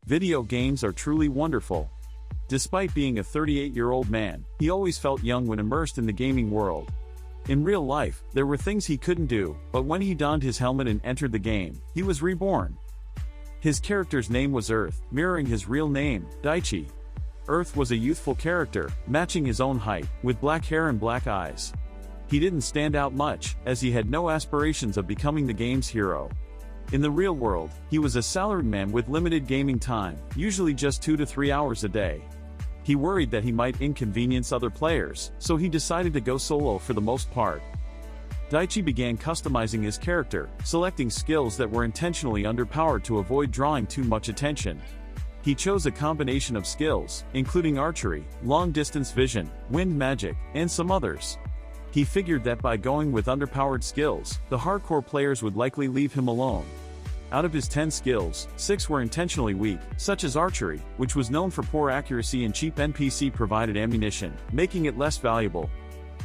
Video games are truly wonderful. Despite being a 38-year-old man, he always felt young when immersed in the gaming world. In real life, there were things he couldn't do, but when he donned his helmet and entered the game, he was reborn. His character's name was Earth, mirroring his real name, Daichi. Earth was a youthful character, matching his own height, with black hair and black eyes. He didn't stand out much, as he had no aspirations of becoming the game's hero. In the real world, he was a salaryman with limited gaming time, usually just 2 to 3 hours a day. He worried that he might inconvenience other players, so he decided to go solo for the most part. Daichi began customizing his character, selecting skills that were intentionally underpowered to avoid drawing too much attention. He chose a combination of skills, including archery, long-distance vision, wind magic, and some others. He figured that by going with underpowered skills, the hardcore players would likely leave him alone. Out of his 10 skills, 6 were intentionally weak, such as archery, which was known for poor accuracy and cheap NPC-provided ammunition, making it less valuable.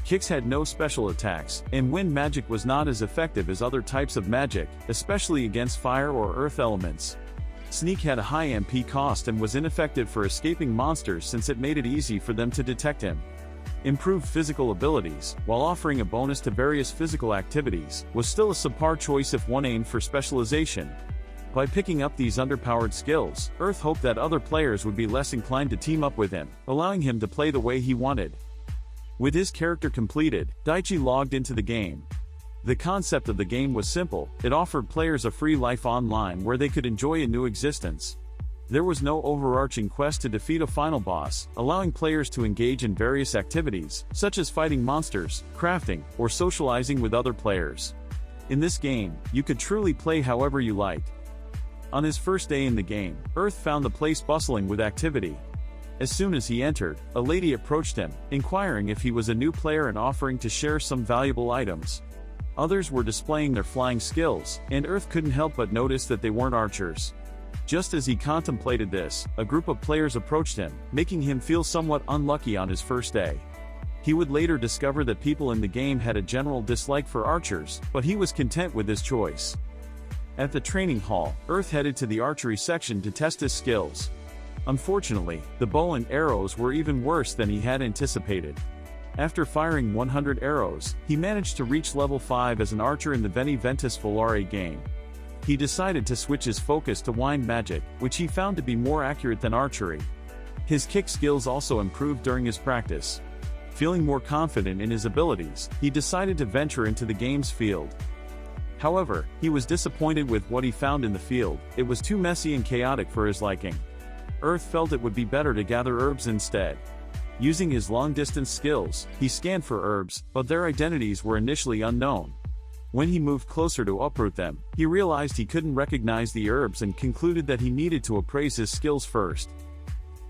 Kicks had no special attacks, and wind magic was not as effective as other types of magic, especially against fire or earth elements. Sneak had a high MP cost and was ineffective for escaping monsters since it made it easy for them to detect him. Improved physical abilities, while offering a bonus to various physical activities, was still a subpar choice if one aimed for specialization. By picking up these underpowered skills, Earth hoped that other players would be less inclined to team up with him, allowing him to play the way he wanted. With his character completed, Daichi logged into the game. The concept of the game was simple. It offered players a free life online where they could enjoy a new existence. There was no overarching quest to defeat a final boss, allowing players to engage in various activities, such as fighting monsters, crafting, or socializing with other players. In this game, you could truly play however you liked. On his first day in the game, Earth found the place bustling with activity. As soon as he entered, a lady approached him, inquiring if he was a new player and offering to share some valuable items. Others were displaying their flying skills, and Earth couldn't help but notice that they weren't archers. Just as he contemplated this, a group of players approached him, making him feel somewhat unlucky on his first day. He would later discover that people in the game had a general dislike for archers, but he was content with his choice. At the training hall, Earth headed to the archery section to test his skills. Unfortunately, the bow and arrows were even worse than he had anticipated. After firing 100 arrows, he managed to reach level 5 as an archer in the Veni Ventus Volare game. He decided to switch his focus to wind magic, which he found to be more accurate than archery. His kick skills also improved during his practice. Feeling more confident in his abilities, he decided to venture into the game's field. However, he was disappointed with what he found in the field. It was too messy and chaotic for his liking. Earth felt it would be better to gather herbs instead. Using his long-distance skills, he scanned for herbs, but their identities were initially unknown. When he moved closer to uproot them, he realized he couldn't recognize the herbs and concluded that he needed to appraise his skills first.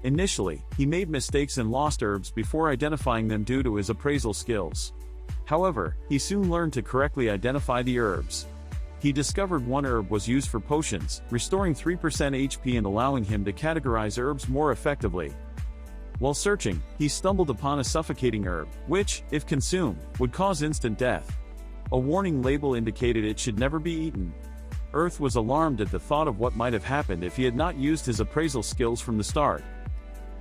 Initially, he made mistakes and lost herbs before identifying them due to his appraisal skills. However, he soon learned to correctly identify the herbs. He discovered one herb was used for potions, restoring 3% HP and allowing him to categorize herbs more effectively. While searching, he stumbled upon a suffocating herb, which, if consumed, would cause instant death. A warning label indicated it should never be eaten. Earth was alarmed at the thought of what might have happened if he had not used his appraisal skills from the start.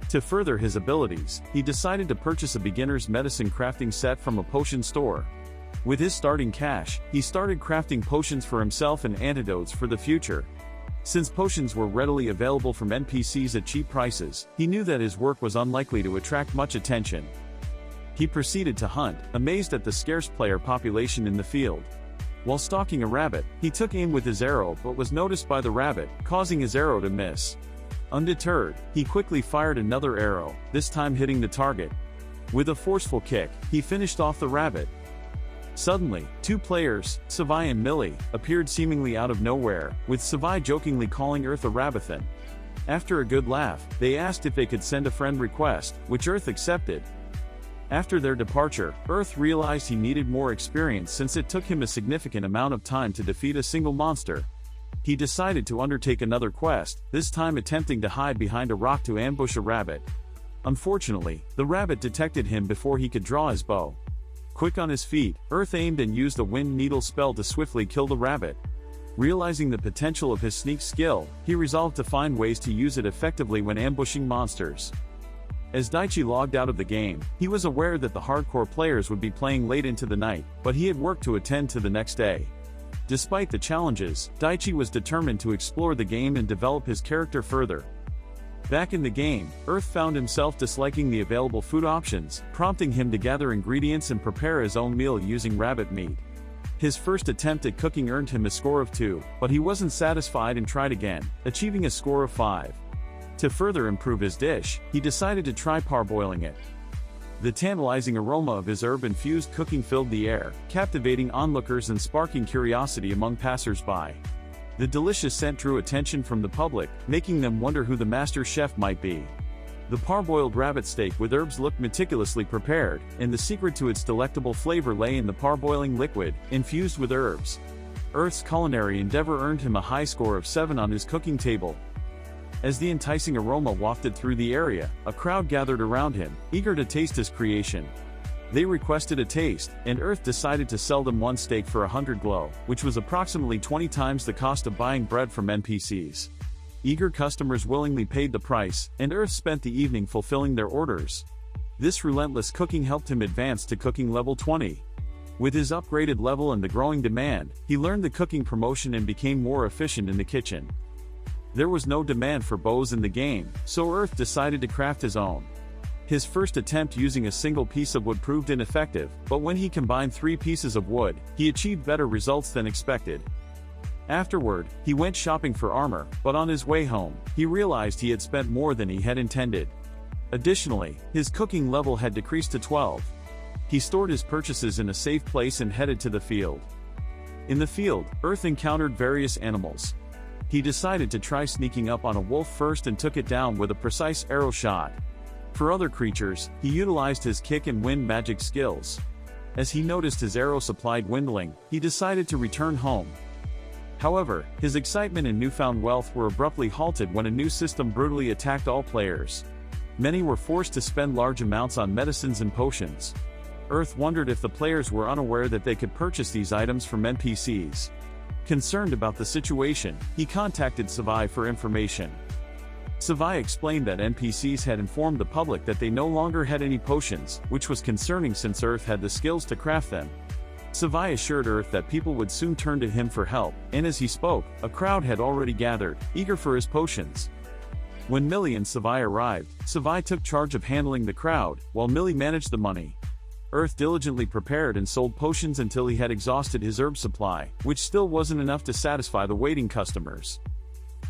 To further his abilities, he decided to purchase a beginner's medicine crafting set from a potion store. With his starting cash, he started crafting potions for himself and antidotes for the future. Since potions were readily available from NPCs at cheap prices, he knew that his work was unlikely to attract much attention. He proceeded to hunt, amazed at the scarce player population in the field. While stalking a rabbit, he took aim with his arrow but was noticed by the rabbit, causing his arrow to miss. Undeterred, he quickly fired another arrow, this time hitting the target. With a forceful kick, he finished off the rabbit. Suddenly, two players, Savai and Millie, appeared seemingly out of nowhere, with Savai jokingly calling Earth a rabbithan. After a good laugh, they asked if they could send a friend request, which Earth accepted. After their departure, Earth realized he needed more experience since it took him a significant amount of time to defeat a single monster. He decided to undertake another quest, this time attempting to hide behind a rock to ambush a rabbit. Unfortunately, the rabbit detected him before he could draw his bow. Quick on his feet, Earth aimed and used a wind needle spell to swiftly kill the rabbit. Realizing the potential of his sneak skill, he resolved to find ways to use it effectively when ambushing monsters. As Daichi logged out of the game, he was aware that the hardcore players would be playing late into the night, but he had work to attend to the next day. Despite the challenges, Daichi was determined to explore the game and develop his character further. Back in the game, Earth found himself disliking the available food options, prompting him to gather ingredients and prepare his own meal using rabbit meat. His first attempt at cooking earned him a score of 2, but he wasn't satisfied and tried again, achieving a score of 5. To further improve his dish, he decided to try parboiling it. The tantalizing aroma of his herb-infused cooking filled the air, captivating onlookers and sparking curiosity among passers-by. The delicious scent drew attention from the public, making them wonder who the master chef might be. The parboiled rabbit steak with herbs looked meticulously prepared, and the secret to its delectable flavor lay in the parboiling liquid, infused with herbs. Earth's culinary endeavor earned him a high score of 7 on his cooking table. As the enticing aroma wafted through the area, a crowd gathered around him, eager to taste his creation. They requested a taste, and Earth decided to sell them one steak for 100 glow, which was approximately 20 times the cost of buying bread from NPCs. Eager customers willingly paid the price, and Earth spent the evening fulfilling their orders. This relentless cooking helped him advance to cooking level 20. With his upgraded level and the growing demand, he learned the cooking promotion and became more efficient in the kitchen. There was no demand for bows in the game, so Earth decided to craft his own. His first attempt using a single piece of wood proved ineffective, but when he combined 3 pieces of wood, he achieved better results than expected. Afterward, he went shopping for armor, but on his way home, he realized he had spent more than he had intended. Additionally, his cooking level had decreased to 12. He stored his purchases in a safe place and headed to the field. In the field, Earth encountered various animals. He decided to try sneaking up on a wolf first and took it down with a precise arrow shot. For other creatures, he utilized his kick and wind magic skills. As he noticed his arrow supply dwindling, he decided to return home. However, his excitement and newfound wealth were abruptly halted when a new system brutally attacked all players. Many were forced to spend large amounts on medicines and potions. Earth wondered if the players were unaware that they could purchase these items from NPCs. Concerned about the situation, he contacted Savai for information. Savai explained that NPCs had informed the public that they no longer had any potions, which was concerning since Earth had the skills to craft them. Savai assured Earth that people would soon turn to him for help, and as he spoke, a crowd had already gathered, eager for his potions. When Millie and Savai arrived, Savai took charge of handling the crowd, while Millie managed the money. Earth diligently prepared and sold potions until he had exhausted his herb supply, which still wasn't enough to satisfy the waiting customers.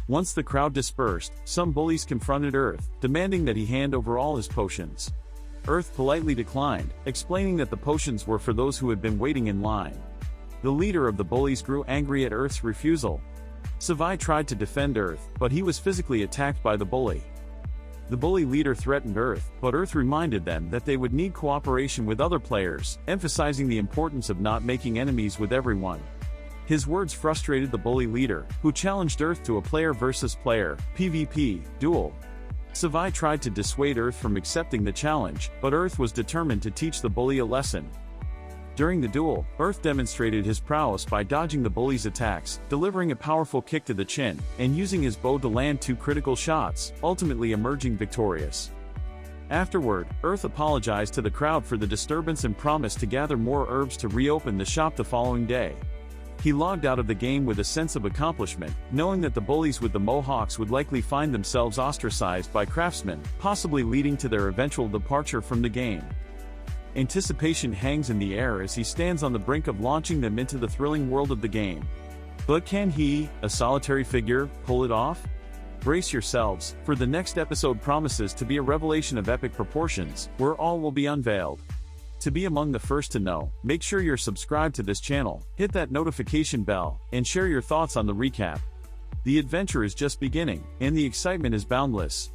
Once the crowd dispersed, some bullies confronted Earth, demanding that he hand over all his potions. Earth politely declined, explaining that the potions were for those who had been waiting in line. The leader of the bullies grew angry at Earth's refusal. Savai tried to defend Earth, but he was physically attacked by the bully. The bully leader threatened Earth, but Earth reminded them that they would need cooperation with other players, emphasizing the importance of not making enemies with everyone. His words frustrated the bully leader, who challenged Earth to a player versus player (PvP) duel. Savai tried to dissuade Earth from accepting the challenge, but Earth was determined to teach the bully a lesson. During the duel, Earth demonstrated his prowess by dodging the bully's attacks, delivering a powerful kick to the chin, and using his bow to land 2 critical shots, ultimately emerging victorious. Afterward, Earth apologized to the crowd for the disturbance and promised to gather more herbs to reopen the shop the following day. He logged out of the game with a sense of accomplishment, knowing that the bullies with the mohawks would likely find themselves ostracized by craftsmen, possibly leading to their eventual departure from the game. Anticipation hangs in the air as he stands on the brink of launching them into the thrilling world of the game. But can he, a solitary figure, pull it off? Brace yourselves, for the next episode promises to be a revelation of epic proportions, where all will be unveiled. To be among the first to know, make sure you're subscribed to this channel, hit that notification bell, and share your thoughts on the recap. The adventure is just beginning, and the excitement is boundless.